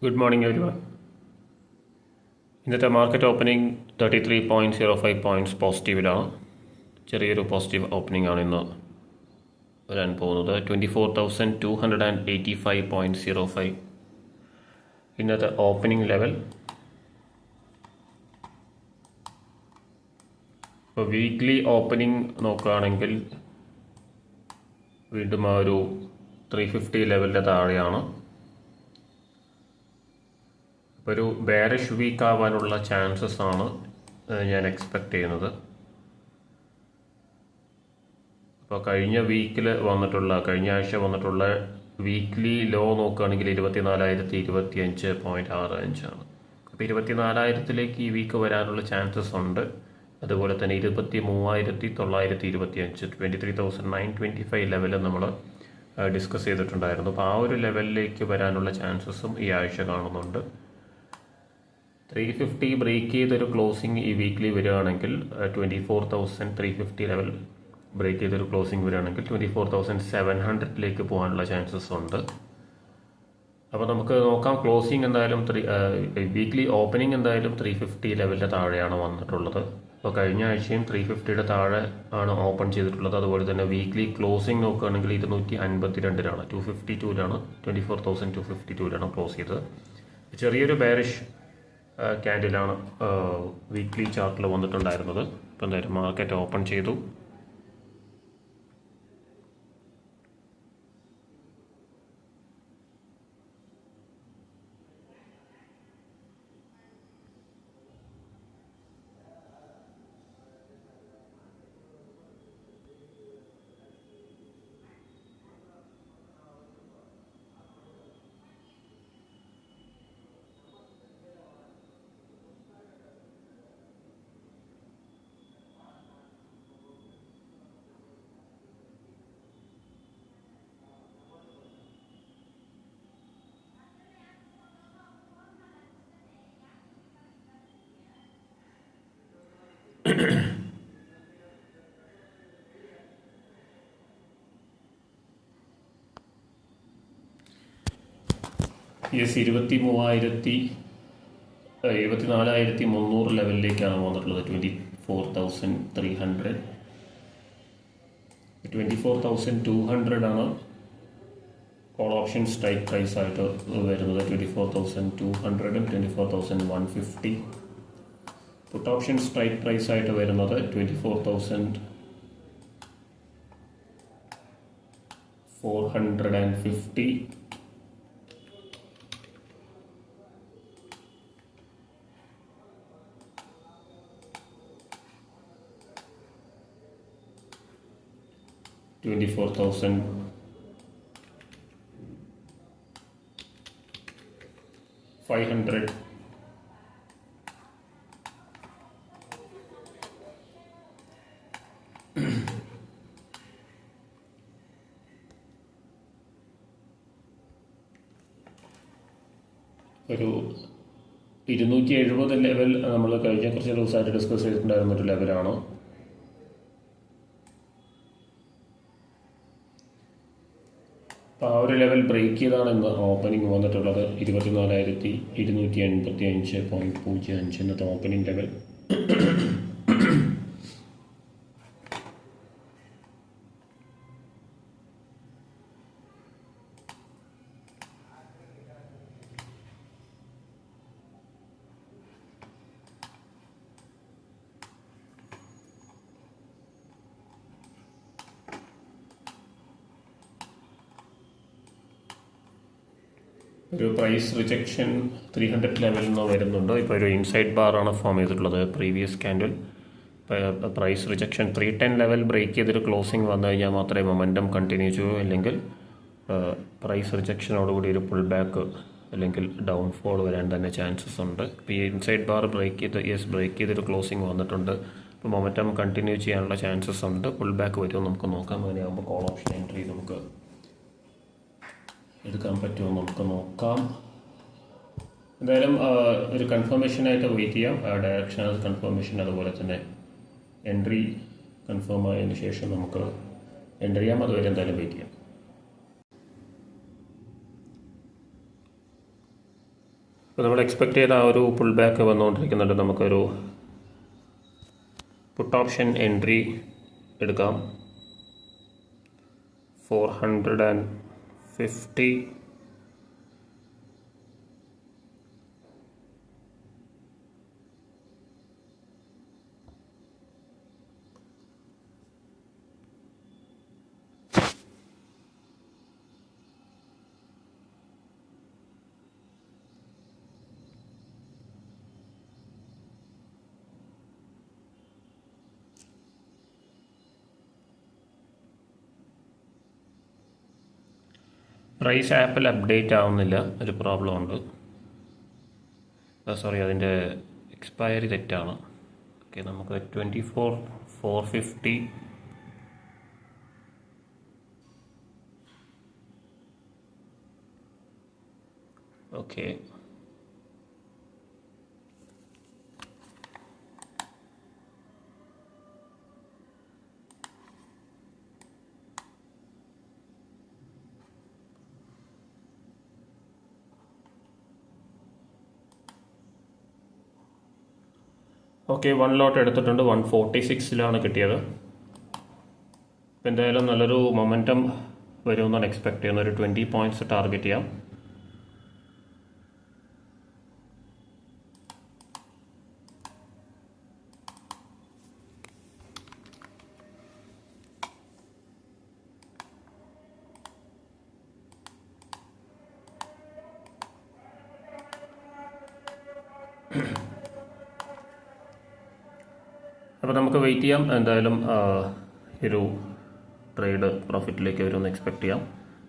Good morning, everyone. ഇന്നത്തെ market opening 33.05 points പോസിറ്റീവിലാണ്. ചെറിയൊരു positive opening ആണ് ഇന്ന് വരാൻ പോകുന്നത്. 24,285.05 ഇന്നത്തെ ഓപ്പണിംഗ് ലെവൽ. ഇപ്പോൾ വീക്ക്ലി ഓപ്പണിംഗ് നോക്കുകയാണെങ്കിൽ വീണ്ടും ആ ഒരു 350 ലെവലിൻ്റെ താഴെയാണ്. ഒരു ബെയറിഷ് വീക്ക് ആവാനുള്ള ചാൻസസ് ആണ് ഞാൻ എക്സ്പെക്റ്റ് ചെയ്യുന്നത്. അപ്പോൾ കഴിഞ്ഞ ആഴ്ച വന്നിട്ടുള്ള വീക്ക്ലി ലോ നോക്കുകയാണെങ്കിൽ 24,025.65 ആണ്. അപ്പോൾ 24,000 ഈ വീക്ക് വരാനുള്ള ചാൻസസ് ഉണ്ട്. അതുപോലെ തന്നെ 23,925 23,925 ലെവലിൽ നമ്മൾ ഡിസ്കസ് ചെയ്തിട്ടുണ്ടായിരുന്നു. അപ്പോൾ ആ ഒരു ലെവലിലേക്ക് വരാനുള്ള ചാൻസസും ഈ ആഴ്ച കാണുന്നുണ്ട്. 350 ബ്രേക്ക് ചെയ്തൊരു ക്ലോസിംഗ് ഈ വീക്കിലി വരികയാണെങ്കിൽ 24,350 ലെവൽ ബ്രേക്ക് ചെയ്തൊരു ക്ലോസിംഗ് വരികയാണെങ്കിൽ 24,700 പോകാനുള്ള ചാൻസസ് ഉണ്ട്. അപ്പോൾ നമുക്ക് നോക്കാം. ക്ലോസിംഗ് എന്തായാലും വീക്ക്ലി ഓപ്പണിംഗ് എന്തായാലും 350 ലെവലിൻ്റെ താഴെയാണ് വന്നിട്ടുള്ളത്. അപ്പോൾ കഴിഞ്ഞ ആഴ്ചയും 350 താഴെ ആണ് ഓപ്പൺ ചെയ്തിട്ടുള്ളത്. അതുപോലെ തന്നെ വീക്ക്ലി ക്ലോസിംഗ് നോക്കുകയാണെങ്കിൽ 252 252 24,252 ക്ലോസ് ചെയ്തത്. ചെറിയൊരു ബെയറിഷ് ക്യാൻഡിലാണ് വീക്ക്ലി ചാർട്ടിൽ വന്നിട്ടുണ്ടായിരുന്നത്. ഇപ്പോൾ എന്തായാലും മാർക്കറ്റ് ഓപ്പൺ ചെയ്തു. യെസ് 24,300 ലെവലിലേക്കാണ് വന്നിട്ടുള്ളത്. 24,300 24,200 ആണ് കോൾ ഓപ്ഷൻ സ്ട്രൈക്ക് പ്രൈസ് ആയിട്ട് വരുന്നത്. 24,200 24,150. പുട്ട് ഓപ്ഷൻ സ്ട്രൈക്ക് പ്രൈസ് ആയിട്ട് വരുന്നത് 24,450. $24,500. ഒരു 270 ലെവൽ നമ്മൾ കഴിഞ്ഞ കുറച്ച് ദിവസമായിട്ട് ഡിസ്കസ് ചെയ്തിട്ടുണ്ടായിരുന്ന ഒരു ലെവലാണ്. അപ്പോൾ ആ ഒരു ലെവൽ ബ്രേക്ക് ചെയ്താണ് ഇന്ന് ഓപ്പണിംഗ് വന്നിട്ടുള്ളത്. 24,285.05 ഇന്നത്തെ ഓപ്പണിംഗ് ലെവൽ. ഒരു പ്രൈസ് റിജക്ഷൻ 300 ലെവലിൽ നിന്ന് വരുന്നുണ്ട്. ഇപ്പോൾ ഒരു ഇൻസൈഡ് ബാറാണ് ഫോം ചെയ്തിട്ടുള്ളത് previous candle. Price rejection 310 level break ചെയ്തൊരു ക്ലോസിംഗ് വന്നു കഴിഞ്ഞാൽ മാത്രമേ മൊമെൻറ്റം കണ്ടിന്യൂ ചെയ്യൂ. അല്ലെങ്കിൽ പ്രൈസ് റിജക്ഷനോടുകൂടി ഒരു പുൾ ബാക്ക് അല്ലെങ്കിൽ ഡൗൺഫോൾ വരാൻ തന്നെ ചാൻസസ് ഉണ്ട്. ഇപ്പോൾ ഈ ഇൻസൈഡ് ബാർ ബ്രേക്ക് ചെയ്തൊരു ക്ലോസിംഗ് വന്നിട്ടുണ്ട്. ഇപ്പോൾ മൊമെൻറ്റം കണ്ടിന്യൂ ചെയ്യാനുള്ള ചാൻസസ് ഉണ്ട്. പുൾ ബാക്ക് വരുമോ നമുക്ക് നോക്കാം. അങ്ങനെയാകുമ്പോൾ കോൾ ഓപ്ഷൻ എൻട്രി നമുക്ക് എടുക്കാൻ പറ്റുമോ നമുക്ക് നോക്കാം. എന്തായാലും ഒരു കൺഫർമേഷനായിട്ട് വെയിറ്റ് ചെയ്യാം. ഡയറക്ഷൻ കൺഫർമേഷൻ അതുപോലെ തന്നെ എൻട്രി കൺഫേം ആയതിനു ശേഷം നമുക്ക് എൻ്റർ ചെയ്യാം. അതുവരെ എന്തായാലും വെയിറ്റ് ചെയ്യാം. അപ്പോൾ നമ്മൾ എക്സ്പെക്റ്റ് ചെയ്ത ആ ഒരു പുൾ ബാക്ക് വന്നുകൊണ്ടിരിക്കുന്നുണ്ട്. നമുക്കൊരു പുട്ട് ഓപ്ഷൻ എൻട്രി എടുക്കാം. 450. പ്രൈസ് ആപ്പിൽ അപ്ഡേറ്റ് ആവുന്നില്ല, ഒരു പ്രോബ്ലം ഉണ്ട്. സോറി, അതിൻ്റെ എക്സ്പയറി തെറ്റാണ്. ഓക്കെ, നമുക്ക് 24,450 ഓക്കെ. ഓക്കെ, 1 ലോട്ട് എടുത്തിട്ടുണ്ട്. 146 കിട്ടിയത്. അപ്പോൾ എന്തായാലും നല്ലൊരു മൊമെൻറ്റം വരുമെന്നാണ് എക്സ്പെക്ട് ചെയ്യുന്നത്. ഒരു 20 പോയിൻറ്റ്സ് ടാർഗറ്റ് ചെയ്യാം. അപ്പോൾ നമുക്ക് വെയിറ്റ് ചെയ്യാം. എന്തായാലും ഒരു ട്രേഡ് പ്രോഫിറ്റിലേക്ക് വരുമെന്ന് എക്സ്പെക്ട് ചെയ്യാം.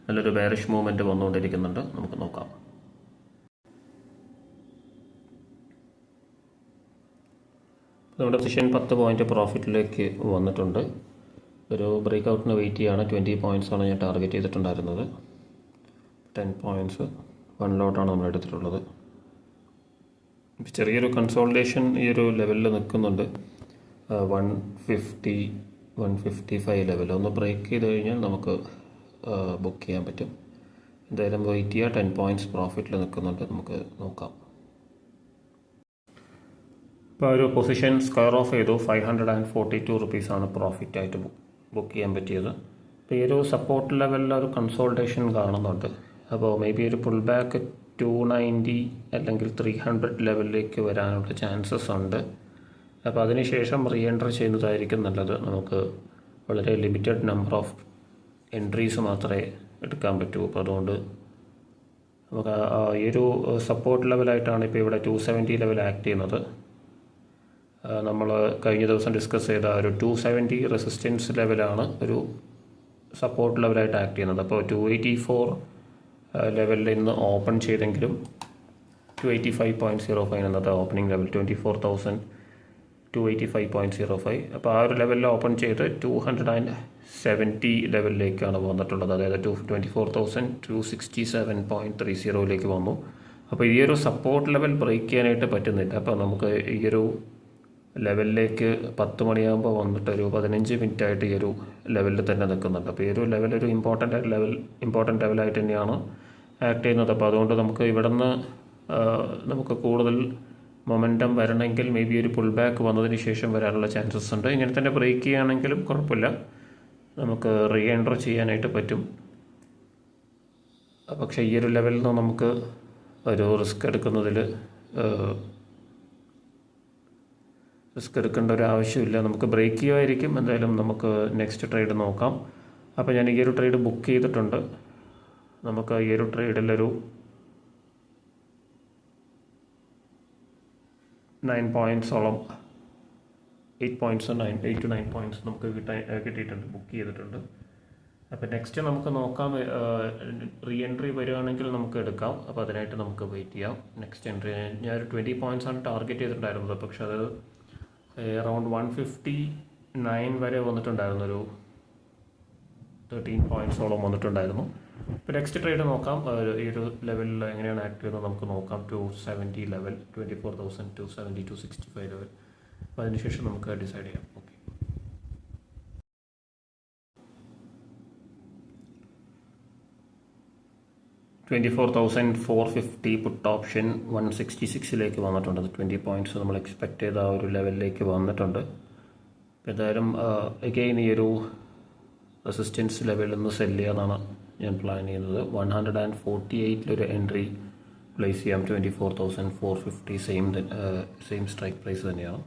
നല്ലൊരു ബെയറിഷ് മൂവ്മെൻറ്റ് വന്നുകൊണ്ടിരിക്കുന്നുണ്ട്. നമുക്ക് നോക്കാം. നമ്മുടെ പൊസിഷൻ 10 പോയിൻറ്റ് പ്രോഫിറ്റിലേക്ക് വന്നിട്ടുണ്ട്. ഒരു ബ്രേക്ക് ഔട്ടിന് വെയിറ്റ് ചെയ്യുകയാണ്. 20 പോയിൻറ്റ്സാണ് ഞാൻ ടാർഗറ്റ് ചെയ്തിട്ടുണ്ടായിരുന്നത്. 10 പോയിൻറ്റ്സ് 1 ലോട്ടാണ് നമ്മൾ എടുത്തിട്ടുള്ളത്. ചെറിയൊരു കൺസോൾട്ടേഷൻ ഈ ഒരു ലെവലിൽ നിൽക്കുന്നുണ്ട്. 150, 155 ലെവൽ ഒന്ന് ബ്രേക്ക് ചെയ്ത് കഴിഞ്ഞാൽ നമുക്ക് ബുക്ക് ചെയ്യാൻ പറ്റും. എന്തായാലും വെയിറ്റ് ചെയ്യുക. 10 പോയിൻറ്റ്സ് പ്രോഫിറ്റിൽ നിൽക്കുന്നുണ്ട്. നമുക്ക് നോക്കാം. ഇപ്പോൾ ഒരു പൊസിഷൻ സ്ക്വയർ ഓഫ് ചെയ്തു. 542 റുപ്പീസാണ് പ്രോഫിറ്റായിട്ട് ബുക്ക് ചെയ്യാൻ പറ്റിയത്. ഇപ്പോൾ ഈ ഒരു സപ്പോർട്ട് ലെവലിൽ ഒരു കൺസോൾട്ടേഷൻ കാണുന്നുണ്ട്. അപ്പോൾ മേ ബി ഒരു പുൾ ബാക്ക് 290 അല്ലെങ്കിൽ 300 ലെവലിലേക്ക് വരാനുള്ള ചാൻസസ് ഉണ്ട്. അപ്പോൾ അതിനുശേഷം റീ എൻട്രി ചെയ്യുന്നതായിരിക്കും നല്ലത്. നമുക്ക് വളരെ ലിമിറ്റഡ് നമ്പർ ഓഫ് എൻട്രീസ് മാത്രമേ എടുക്കാൻ പറ്റൂ. അപ്പോൾ അതുകൊണ്ട് നമുക്ക് ഈ ഒരു സപ്പോർട്ട് ലെവലായിട്ടാണ് ഇപ്പോൾ ഇവിടെ 270 ലെവൽ ആക്ട് ചെയ്യുന്നത്. നമ്മൾ കഴിഞ്ഞ ദിവസം ഡിസ്കസ് ചെയ്ത ഒരു 270 റെസിസ്റ്റൻസ് ലെവലാണ് ഒരു സപ്പോർട്ട് ലെവലായിട്ട് ആക്ട് ചെയ്യുന്നത്. അപ്പോൾ 284 ലെവലിൽ ഇന്ന് ഓപ്പൺ ചെയ്തെങ്കിലും 285.05 എന്നത് ഓപ്പണിംഗ് ലെവൽ 24,285.05. അപ്പോൾ ആ ഒരു ലെവലിൽ ഓപ്പൺ ചെയ്ത് 270 ലെവലിലേക്കാണ് വന്നിട്ടുള്ളത്. അതായത് 24,267.30 വന്നു. അപ്പോൾ ഈ ഒരു സപ്പോർട്ട് ലെവൽ ബ്രേക്ക് ചെയ്യാനായിട്ട് പറ്റുന്നില്ല. അപ്പോൾ നമുക്ക് ഈ ഒരു ലെവലിലേക്ക് 10 മണിയാകുമ്പോൾ വന്നിട്ട് ഒരു 15 മിനിറ്റ് ആയിട്ട് ഈ ഒരു ലെവലിൽ തന്നെ നിൽക്കുന്നുണ്ട്. അപ്പോൾ ഈ ഒരു ലെവൽ ഒരു ഇമ്പോർട്ടൻ്റ് ലെവലായിട്ട് തന്നെയാണ് ആക്ട് ചെയ്യുന്നത്. അപ്പോൾ അതുകൊണ്ട് നമുക്ക് ഇവിടുന്ന് നമുക്ക് കൂടുതൽ മൊമെൻറ്റം വരണമെങ്കിൽ മേ ബി ഒരു പുൾ ബാക്ക് വന്നതിന് ശേഷം വരാനുള്ള ചാൻസസ് ഉണ്ട്. ഇങ്ങനെ തന്നെ ബ്രേക്ക് ചെയ്യുകയാണെങ്കിലും കുഴപ്പമില്ല, നമുക്ക് റീ എൻട്രി ചെയ്യാനായിട്ട് പറ്റും. പക്ഷേ ഈ ഒരു ലെവലിൽ നിന്ന് നമുക്ക് ഒരു റിസ്ക് എടുക്കേണ്ട ഒരു ആവശ്യമില്ല. നമുക്ക് ബ്രേക്ക് ചെയ്യുമായിരിക്കും. എന്തായാലും നമുക്ക് നെക്സ്റ്റ് ട്രേഡ് നോക്കാം. അപ്പോൾ ഞാൻ ഈ ഒരു ട്രേഡ് ബുക്ക് ചെയ്തിട്ടുണ്ട്. നമുക്ക് ഈ ഒരു ട്രേഡിലൊരു 9 പോയിൻറ്റ്സോളം 8 to 9 പോയിൻറ്റ്സ് നമുക്ക് കിട്ടിയിട്ടുണ്ട്, ബുക്ക് ചെയ്തിട്ടുണ്ട്. അപ്പോൾ നെക്സ്റ്റ് നമുക്ക് നോക്കാം. റീ എൻട്രി വരികയാണെങ്കിൽ നമുക്ക് എടുക്കാം. അപ്പോൾ അതിനായിട്ട് നമുക്ക് വെയിറ്റ് ചെയ്യാം. നെക്സ്റ്റ് എൻട്രി ഞാനൊരു 20 പോയിൻറ്റ്സാണ് ടാർഗറ്റ് ചെയ്തിട്ടുണ്ടായിരുന്നത്. പക്ഷേ അത് അറൗണ്ട് 159 വരെ വന്നിട്ടുണ്ടായിരുന്നു. ഒരു 13 പോയിൻറ്റ്സോളം വന്നിട്ടുണ്ടായിരുന്നു. ഇപ്പോൾ നെക്സ്റ്റ് ട്രേഡ് നോക്കാം. ഈ ഒരു ലെവലിൽ എങ്ങനെയാണ് ആക്ട് ചെയ്യുന്നത് നമുക്ക് നോക്കാം. 270 ലെവൽ, 24,270, 265 ലെവൽ. അപ്പോൾ അതിനുശേഷം നമുക്ക് ഡിസൈഡ് ചെയ്യാം. ഓക്കെ, 24,450 പുട്ട് ഓപ്ഷൻ 166 വന്നിട്ടുണ്ട്. 20 പോയിൻറ്റ്സ് നമ്മൾ എക്സ്പെക്ട് ചെയ്ത ആ ഒരു ലെവലിലേക്ക് വന്നിട്ടുണ്ട്. എന്തായാലും അഗെയിൻ ഈ ഒരു റെസിസ്റ്റൻസ് ലെവലിൽ നിന്ന് സെല്ല് ചെയ്യാനാണ് ഞാൻ പ്ലാൻ ചെയ്യുന്നത്. 148 എൻട്രി പ്ലേസ് ചെയ്യാം. 24,450 സെയിം സ്ട്രൈക്ക് പ്രൈസ് തന്നെയാണ്.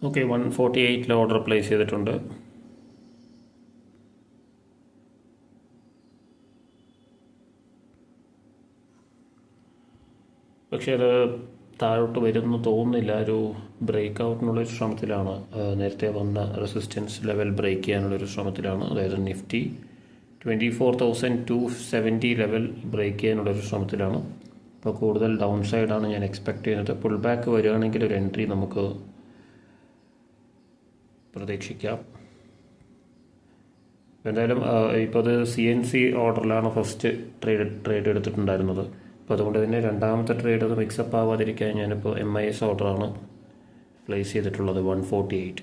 ഓക്കെ, 148 ഓർഡർ പ്ലേസ് ചെയ്തിട്ടുണ്ട്. പക്ഷേ അത് താഴോട്ട് വരുമെന്ന് തോന്നുന്നില്ല. ഒരു ബ്രേക്ക് ഔട്ടിനുള്ളൊരു ശ്രമത്തിലാണ്. നേരത്തെ വന്ന റെസിസ്റ്റൻസ് ലെവൽ ബ്രേക്ക് ചെയ്യാനുള്ളൊരു ശ്രമത്തിലാണ്. അതായത് നിഫ്റ്റി 24,270 ലെവൽ ബ്രേക്ക് ചെയ്യാനുള്ളൊരു ശ്രമത്തിലാണ്. അപ്പോൾ കൂടുതൽ ഡൗൺ സൈഡാണ് ഞാൻ എക്സ്പെക്ട് ചെയ്യുന്നത്. പുൾ ബാക്ക് വരികയാണെങ്കിൽ ഒരു എൻട്രി നമുക്ക് പ്രതീക്ഷിക്കാം. എന്തായാലും ഇപ്പോൾ അത് CNC ഓർഡറിലാണ് ഫസ്റ്റ് ട്രേഡ് എടുത്തിട്ടുണ്ടായിരുന്നത്. അപ്പോൾ അതുകൊണ്ട് തന്നെ രണ്ടാമത്തെ ട്രേഡ് അത് മിക്സപ്പ് ആവാതിരിക്കാൻ ഞാനിപ്പോൾ MIS ഓർഡറാണ് പ്ലേസ് ചെയ്തിട്ടുള്ളത്. 148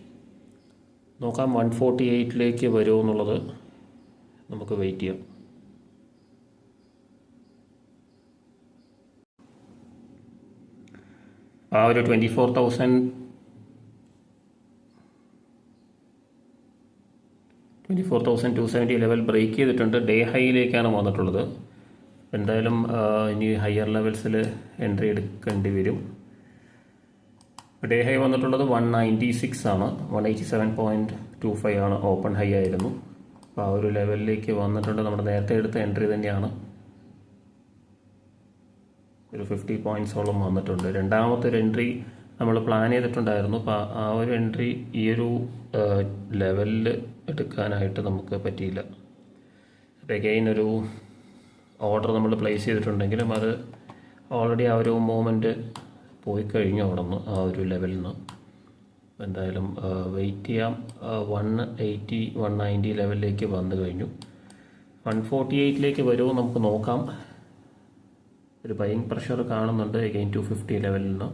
നോക്കാം. 148 വരുമോ എന്നുള്ളത് നമുക്ക് വെയിറ്റ് ചെയ്യാം. ആ ഒരു 24,270 ലെവൽ ബ്രേക്ക് ചെയ്തിട്ടുണ്ട്. ഡേ ഹൈയിലേക്കാണ് വന്നിട്ടുള്ളത്. എന്തായാലും ഇനി ഹയർ ലെവൽസിൽ എൻട്രി എടുക്കേണ്ടി വരും. ഡേ ഹൈ വന്നിട്ടുള്ളത് 196 ആണ്. 187.25 ആണ് ഓപ്പൺ ഹൈ ആയിരുന്നു. അപ്പോൾ ആ ഒരു ലെവലിലേക്ക് വന്നിട്ടുണ്ട്. നമ്മുടെ നേരത്തെ എടുത്ത എൻട്രി തന്നെയാണ്. ഒരു 50 പോയിൻറ്റ്സോളം വന്നിട്ടുണ്ട്. രണ്ടാമത്തെ ഒരു എൻട്രി നമ്മൾ പ്ലാൻ ചെയ്തിട്ടുണ്ടായിരുന്നു. അപ്പോൾ ആ ഒരു എൻട്രി ഈ ഒരു ലെവലിൽ എടുക്കാനായിട്ട് നമുക്ക് പറ്റിയില്ല. അപ്പോൾ അഗെയിൻ ഒരു ഓർഡർ നമ്മൾ പ്ലേസ് ചെയ്തിട്ടുണ്ടെങ്കിലും അത് ഓൾറെഡി ആ ഒരു മൂവ്മെൻറ്റ് പോയി കഴിഞ്ഞു അവിടെ നിന്ന്, ആ ഒരു ലെവലിൽ നിന്ന്. എന്തായാലും വെയിറ്റ് ചെയ്യാം. 180 190 ലെവലിലേക്ക് വന്നു കഴിഞ്ഞു. 148 വരുമോ നമുക്ക് നോക്കാം. ഒരു ബൈയിങ് പ്രഷർ കാണുന്നുണ്ട് അഗെയിൻ 250 ലെവലിൽ നിന്ന്.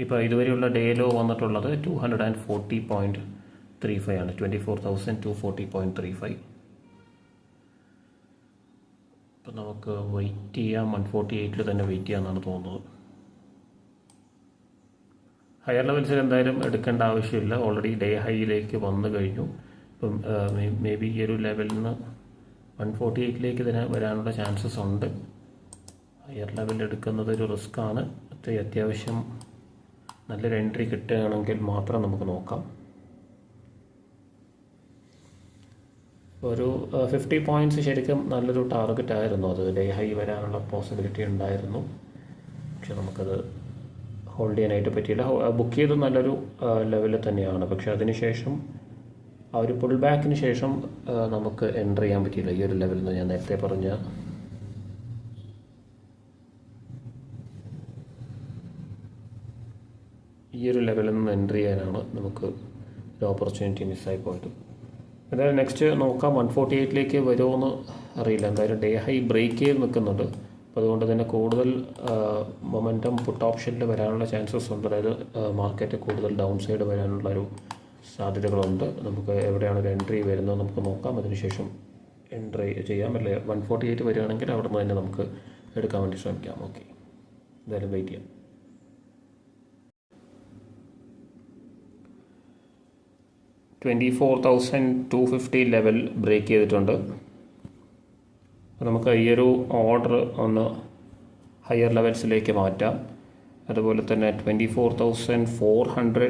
ഇപ്പോൾ ഇതുവരെയുള്ള ഡേ ലോ വന്നിട്ടുള്ളത് 240.35 ആണ്. 24,240.35. അപ്പോൾ നമുക്ക് വെയിറ്റ് ചെയ്യാം. 148 തന്നെ വെയിറ്റ് ചെയ്യാമെന്നാണ് തോന്നുന്നത്. ഹയർ ലെവൽസിൽ എന്തായാലും എടുക്കേണ്ട ആവശ്യമില്ല. ഓൾറെഡി ഡേ ഹൈയിലേക്ക് വന്നു കഴിഞ്ഞു. ഇപ്പം മേ ബി ഈ ഒരു ലെവലിൽ നിന്ന് 148 തന്നെ വരാനുള്ള ചാൻസസ് ഉണ്ട്. ഹയർ ലെവലിൽ എടുക്കുന്നത് ഒരു റിസ്ക് ആണ്. അത്യാവശ്യം നല്ലൊരു എൻട്രി കിട്ടുകയാണെങ്കിൽ മാത്രം നമുക്ക് നോക്കാം. ഒരു 50 പോയിൻറ്റ്സ് ശരിക്കും നല്ലൊരു ടാർഗറ്റ് ആയിരുന്നു. അത് ഡേ ഹൈ വരാനുള്ള പോസിബിലിറ്റി ഉണ്ടായിരുന്നു. പക്ഷെ നമുക്കത് ഹോൾഡ് ചെയ്യാനായിട്ട് പറ്റിയില്ല. ബുക്ക് ചെയ്ത് നല്ലൊരു ലെവലിൽ തന്നെയാണ്. പക്ഷെ അതിനുശേഷം ആ ഒരു പുൾ ബാക്കിന് ശേഷം നമുക്ക് എൻ്റർ ചെയ്യാൻ പറ്റിയില്ല. ഈ ഒരു ലെവലിൽ നിന്ന് ഞാൻ നേരത്തെ പറഞ്ഞ ഈ ഒരു ലെവലിൽ നിന്ന് എൻ്റർ ചെയ്യാനാണ് നമുക്ക് ഒരു ഓപ്പർച്യൂണിറ്റി മിസ്സായി പോയത്. എന്തായാലും നെക്സ്റ്റ് നോക്കാം. 148 വരുമോ എന്ന് അറിയില്ല. എന്തായാലും ഡേ ഹൈ ബ്രേക്ക് ചെയ്ത് നിൽക്കുന്നുണ്ട്. അപ്പോൾ അതുകൊണ്ട് തന്നെ കൂടുതൽ മൊമെൻറ്റം പുട്ട് ഓപ്ഷനിൽ വരാനുള്ള ചാൻസസ് ഉണ്ട്. അതായത് മാർക്കറ്റ് കൂടുതൽ ഡൗൺ സൈഡ് വരാനുള്ളൊരു സാധ്യതകളുണ്ട്. നമുക്ക് എവിടെയാണ് ഒരു എൻട്രി വരുന്നത് നമുക്ക് നോക്കാം. അതിനുശേഷം എൻട്രി ചെയ്യാം. അല്ലേ 148 വരികയാണെങ്കിൽ അവിടെ നിന്ന് തന്നെ നമുക്ക് എടുക്കാൻ വേണ്ടി ശ്രമിക്കാം. ഓക്കെ, എന്തായാലും വെയിറ്റ് ചെയ്യാം. 24,250 ലെവൽ ബ്രേക്ക് ചെയ്തിട്ടുണ്ട്. നമുക്ക് ഈ ഒരു ഓർഡർ ഒന്ന് ഹയർ ലെവൽസിലേക്ക് മാറ്റാം. അതുപോലെ തന്നെ 24,400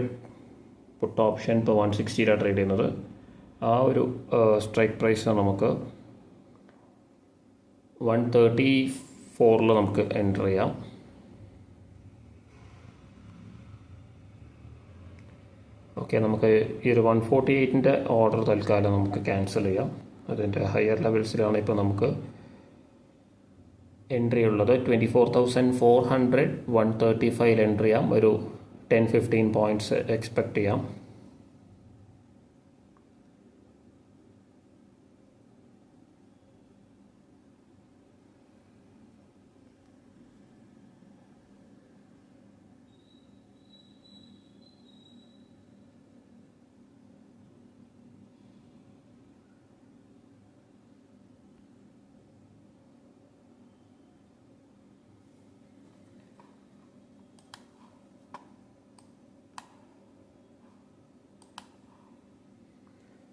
പുട്ട് ഓപ്ഷൻ ഇപ്പോൾ 160 ട്രേഡ് ചെയ്യുന്നത്. ആ ഒരു സ്ട്രൈക്ക് പ്രൈസ് നമുക്ക് 134 നമുക്ക് എൻ്റർ ചെയ്യാം. ഓക്കെ, നമുക്ക് ഈ ഒരു 148 ഓർഡർ തൽക്കാലം നമുക്ക് ക്യാൻസൽ ചെയ്യാം. അതിൻ്റെ ഹയർ ലെവൽസിലാണ് ഇപ്പോൾ നമുക്ക് എൻട്രി ഉള്ളത്. 24,400 135 എൻട്രി ചെയ്യാം. ഒരു 10-15 പോയിൻറ്റ്സ് എക്സ്പെക്റ്റ് ചെയ്യാം.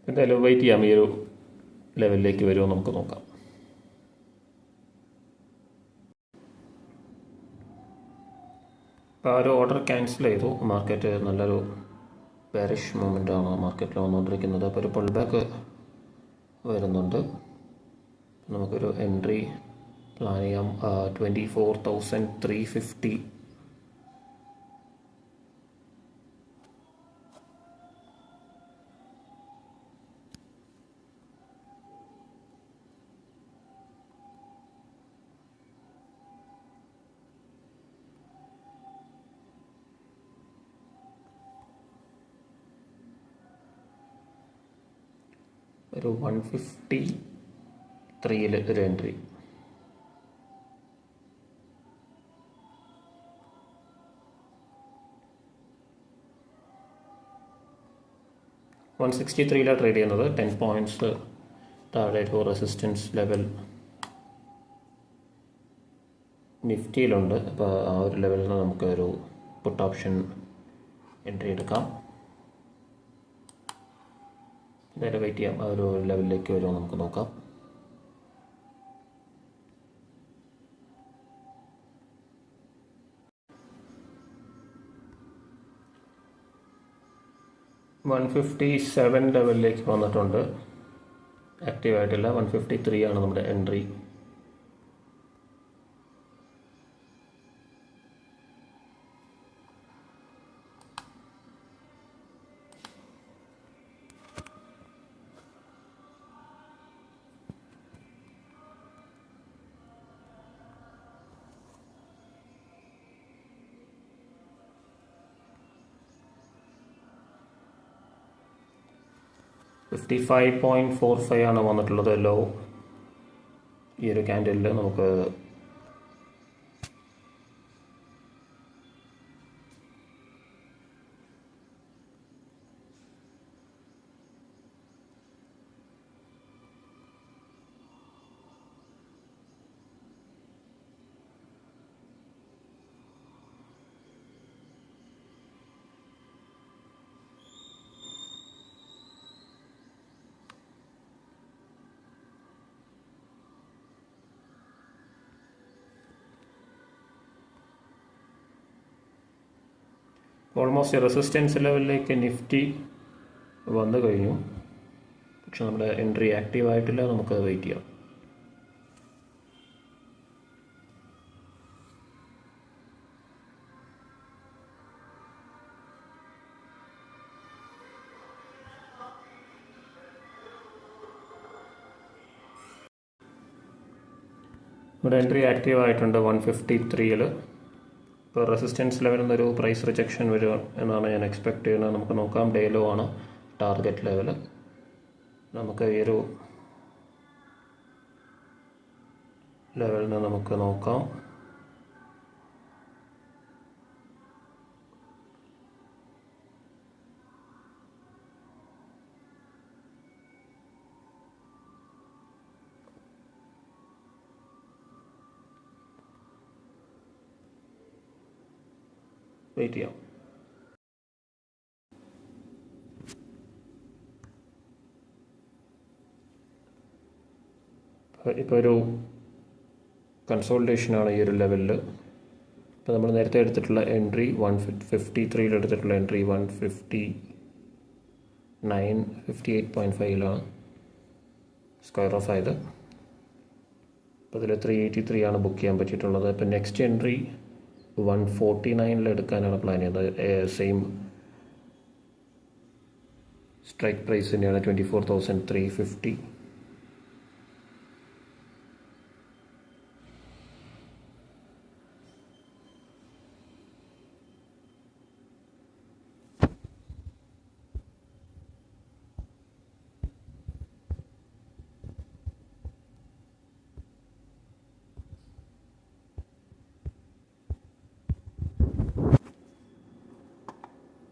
എന്തായാലും വെയിറ്റ് ചെയ്യാം, ഈ ഒരു ലെവലിലേക്ക് വരുമോ നമുക്ക് നോക്കാം. ഇപ്പോൾ ആ ഒരു ഓർഡർ ക്യാൻസൽ ചെയ്തു. മാർക്കറ്റ് നല്ലൊരു ബെയറിഷ് മൂവ്മെൻ്റാണ് മാർക്കറ്റിൽ വന്നുകൊണ്ടിരിക്കുന്നത്. അപ്പോൾ ഒരു പുൾ ബാക്ക് വരുന്നുണ്ട്. നമുക്കൊരു എൻട്രി പ്ലാൻ ചെയ്യാം. 24,350 ഒരു 153 ഒരു എൻട്രി. $163 ട്രേഡ് ചെയ്യുന്നത്. 10 പോയിൻറ്റ്സ് താഴെ ഒരു റെസിസ്റ്റൻസ് ലെവൽ നിഫ്റ്റിയിലുണ്ട്. അപ്പോൾ ആ ഒരു ലെവലിൽ നിന്ന് നമുക്ക് ഒരു പുട്ട് ഓപ്ഷൻ എൻട്രി എടുക്കാം. എന്തായാലും വെയിറ്റ് ചെയ്യാം, ആ ഒരു ലെവലിലേക്ക് വരുമോ നമുക്ക് നോക്കാം. $157 ലെവലിലേക്ക് വന്നിട്ടുണ്ട്. ആക്റ്റീവായിട്ടില്ല. 153 ആണ് നമ്മുടെ എൻട്രി. $55.45 ആണ് വന്നിട്ടുള്ളത് ലോ. ഈ ഒരു ക്യാൻഡിലിൽ നമുക്ക് ഓൾമോസ്റ്റ് റെസിസ്റ്റൻസ് ലെവലിലേക്ക് നിഫ്റ്റി വന്നു കഴിഞ്ഞു. പക്ഷെ നമ്മുടെ എൻട്രി ആക്റ്റീവ് ആയിട്ടില്ല. നമുക്ക് വെയിറ്റ് ചെയ്യാം. ഇവിടെ എൻട്രി ആക്റ്റീവ് ആയിട്ടുണ്ട് 153. ഇപ്പോൾ റെസിസ്റ്റൻസ് ലെവലിൽ നിന്നൊരു പ്രൈസ് റിജക്ഷൻ വരിക എന്നാണ് ഞാൻ എക്സ്പെക്ട് ചെയ്യുന്നത്. നമുക്ക് നോക്കാം. ഡേ ലോ ആണ് ടാർഗറ്റ് ലെവൽ. നമുക്ക് ഈ ഒരു ലെവലിൽ നിന്ന് നമുക്ക് നോക്കാം. വെയിറ്റ് ചെയ്യാം. ഇപ്പോൾ ഒരു കൺസോൾട്ടേഷനാണ് ഈ ഒരു ലെവലിൽ. ഇപ്പോൾ നമ്മൾ നേരത്തെ എടുത്തിട്ടുള്ള എൻട്രി 153 എടുത്തിട്ടുള്ള എൻട്രി 58.5 സ്ക്വയർ ഓഫ് ആയത്. അപ്പോൾ ഇതിൽ 383 ആണ് ബുക്ക് ചെയ്യാൻ പറ്റിയിട്ടുള്ളത്. ഇപ്പോൾ നെക്സ്റ്റ് എൻട്രി 149 എടുക്കാനാണ് പ്ലാൻ ചെയ്യുന്നത്. സെയിം സ്ട്രൈക്ക് പ്രൈസ് തന്നെയാണ് 24,350.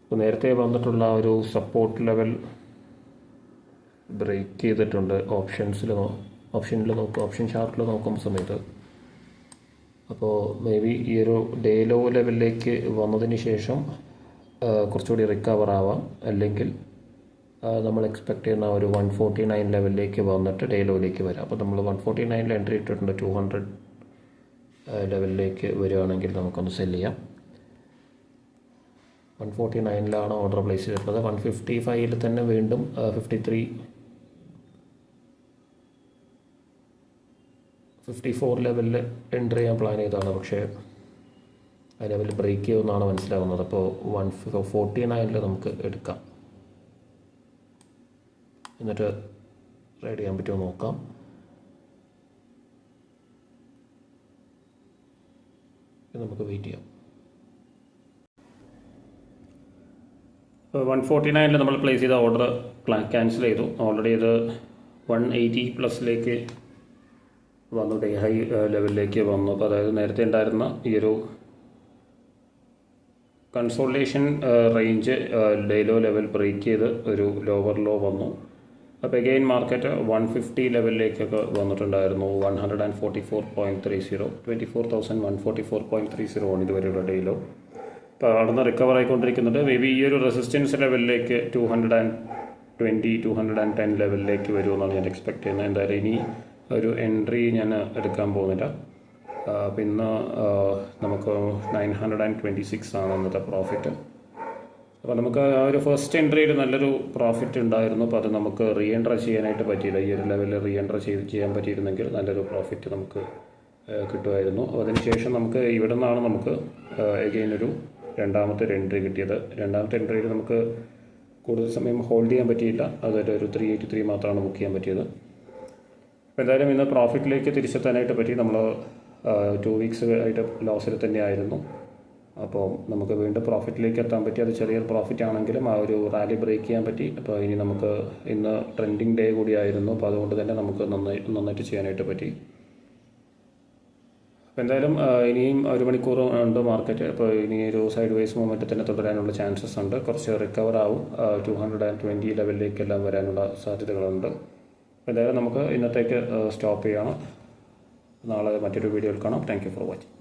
അപ്പോൾ നേരത്തെ വന്നിട്ടുള്ള ഒരു സപ്പോർട്ട് ലെവൽ ബ്രേക്ക് ചെയ്തിട്ടുണ്ട് ഓപ്ഷൻ ചാർട്ടിൽ നോക്കുന്ന സമയത്ത്. അപ്പോൾ മേ ബി ഈ ഒരു ഡേ ലോ ലെവലിലേക്ക് വന്നതിന് ശേഷം കുറച്ചുകൂടി റിക്കവർ ആവാം, അല്ലെങ്കിൽ നമ്മൾ എക്സ്പെക്ട് ചെയ്യുന്ന ഒരു 149 ലെവലിലേക്ക് വന്നിട്ട് ഡേ ലോയിലേക്ക് വരാം. അപ്പോൾ നമ്മൾ 149 എൻട്രി ഇട്ടിട്ടുണ്ട്. 200 ലെവലിലേക്ക് വരികയാണെങ്കിൽ നമുക്കൊന്ന് സെല് ചെയ്യാം. 149 ഓർഡർ പ്ലേസ് ചെയ്തിട്ടുള്ളത്. 155 തന്നെ വീണ്ടും 54 ലെവലിൽ എൻട്രി ചെയ്യാൻ പ്ലാൻ ചെയ്തതാണ്. പക്ഷേ ആ ലെവൽ ബ്രേക്ക് ചെയ്യുമെന്നാണ് മനസ്സിലാകുന്നത്. അപ്പോൾ 149 നമുക്ക് എടുക്കാം, എന്നിട്ട് റൈഡ് ചെയ്യാൻ പറ്റുമോ നോക്കാം. നമുക്ക് വെയിറ്റ് ചെയ്യാം. 149 നമ്മൾ പ്ലേസ് ചെയ്ത ഓർഡർ ക്യാൻസൽ ചെയ്തു. ഓൾറെഡി ഇത് 180+ വന്നു, ഡേ ഹൈ ലെവലിലേക്ക് വന്നു. അപ്പോൾ അതായത് നേരത്തെ ഉണ്ടായിരുന്ന ഈ ഒരു consultation range day low level break ചെയ്ത് ഒരു ലോവർ ലോ വന്നു. അപ്പോൾ അഗെയിൻ മാർക്കറ്റ് 150 ലെവലിലേക്കൊക്കെ വന്നിട്ടുണ്ടായിരുന്നു. 144.30, 24,144.30 ആണ് ഇതുവരെയുള്ള ഡേ ലോ. ഇപ്പോൾ അവിടുന്ന് റിക്കവർ ആയിക്കൊണ്ടിരിക്കുന്നുണ്ട്. മേ ബി ഈ ഒരു റെസിസ്റ്റൻസ് ലെവലിലേക്ക് 210 ലെവലിലേക്ക് വരുമെന്നാണ് ഞാൻ എക്സ്പെക്ട് ചെയ്യുന്നത്. എന്തായാലും ഇനി ഒരു എൻട്രി ഞാൻ എടുക്കാൻ പോകുന്നില്ല. പിന്നെ നമുക്ക് 926 ആണ് ഇന്നത്തെ പ്രോഫിറ്റ്. അപ്പോൾ നമുക്ക് ആ ഒരു ഫസ്റ്റ് എൻട്രിയിൽ നല്ലൊരു പ്രോഫിറ്റ് ഉണ്ടായിരുന്നു. അപ്പോൾ അത് നമുക്ക് റീ എൻട്ര ചെയ്യാനായിട്ട് പറ്റിയില്ല. ഈ ഒരു ലെവലിൽ റീ എൻട്ര ചെയ്യാൻ പറ്റിയിരുന്നെങ്കിൽ നല്ലൊരു പ്രോഫിറ്റ് നമുക്ക് കിട്ടുമായിരുന്നു. അതിനുശേഷം നമുക്ക് ഇവിടെ നിന്നാണ് നമുക്ക് എഗെയിൻ ഒരു രണ്ടാമത്തെ എൻട്രി കിട്ടിയത്. രണ്ടാമത്തെ എൻട്രിയിൽ നമുക്ക് കൂടുതൽ സമയം ഹോൾഡ് ചെയ്യാൻ പറ്റിയില്ല. അതൊരു 383 മാത്രമാണ് ബുക്ക് ചെയ്യാൻ പറ്റിയത്. അപ്പോൾ എന്തായാലും ഇന്ന് പ്രോഫിറ്റിലേക്ക് തിരിച്ചെത്താനായിട്ട് പറ്റി. നമ്മൾ 2 വീക്സ് ആയിട്ട് ലോസിൽ തന്നെയായിരുന്നു. അപ്പോൾ നമുക്ക് വീണ്ടും പ്രോഫിറ്റിലേക്ക് എത്താൻ പറ്റി. അത് ചെറിയൊരു പ്രോഫിറ്റ് ആണെങ്കിലും ആ ഒരു റാലി ബ്രേക്ക് ചെയ്യാൻ പറ്റി. അപ്പോൾ ഇനി നമുക്ക് ഇന്ന് ട്രെൻഡിങ് ഡേ കൂടിയായിരുന്നു. അപ്പോൾ അതുകൊണ്ട് തന്നെ നമുക്ക് നന്നായിട്ട് ചെയ്യാനായിട്ട് പറ്റി. അപ്പോൾ എന്തായാലും ഇനിയും 1 മണിക്കൂർ ഉണ്ട് മാർക്കറ്റ്. അപ്പോൾ ഇനി ഒരു സൈഡ് വേസ് മൂവ്മെൻറ്റ് തന്നെ തുടരാനുള്ള ചാൻസസ് ഉണ്ട്. കുറച്ച് റിക്കവർ ആവും. 220 ലെവലിലേക്കെല്ലാം വരാനുള്ള സാധ്യതകളുണ്ട്. അപ്പോൾ എന്തായാലും നമുക്ക് ഇന്നത്തേക്ക് സ്റ്റോപ്പ് ചെയ്യണം. നാളെ മറ്റൊരു വീഡിയോയിൽ കാണാം. Thank you for watching.